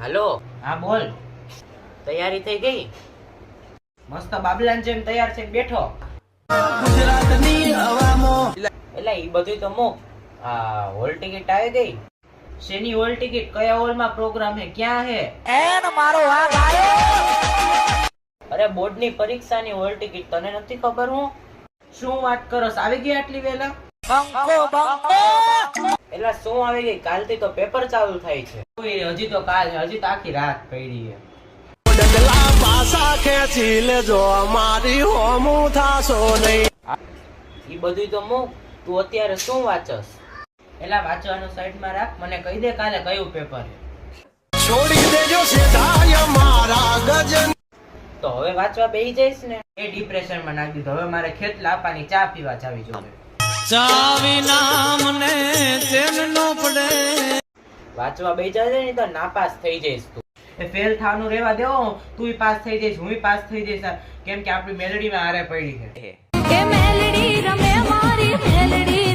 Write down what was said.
હાલો. હા બોલ. તૈયારી થઈ ગઈ? મસ્ત બાબલાન જેમ તૈયાર છે બેઠો. ગુજરાતની હવામાં એટલે ઈ બધું તો મૂક. આ હોલ ટિકિટ આવી ગઈ? શેની હોલ ટિકિટ? કયા હોલમાં પ્રોગ્રામ હે? ક્યાં હે? એન મારો વાઘ આયો. અરે બોર્ડની પરીક્ષાની હોલ ટિકિટ તને નથી ખબર? હું શું વાત કરસ? આવી ગઈ આટલી વેલા? એટલે શું આવી ગઈ? કાલથી તો પેપર ચાલુ થાય છે. હજી તો કાલ છે, હજી તો આખી રાત પડી છે. ડગલા પાસા ખેંચી લેજો મારી હોમું થાશો નહીં. ઈ બધું તો મૂક. તું અત્યારે શું વાંચસ? એલા વાંચવાનું સાઈડમાં રાખ, મને કહી દે કાલે કયું પેપર છે. છોડી દેજો સીધાય મારા ગજન. તો હવે વાંચવા બેસી જઈશ ને? એ ડિપ્રેશનમાં નાખી દીધો. હવે મારે ખેત લાપાની ચા પીવા જાવી જોઈએ. ચાવી નામને ચેન નો પડે. વાંચવા બેસી જશે ને તો નાપાસ થઈ જઈશ તું. એ ફેલ થવાનું રહેવા દેવો. તું પાસ થઈ જઈશ, હું પાસ થઈ જઈશ, કેમ કે આપણી મેલડીમાં હારે પડી છે. કે મેલડી રમે મારી મેલડી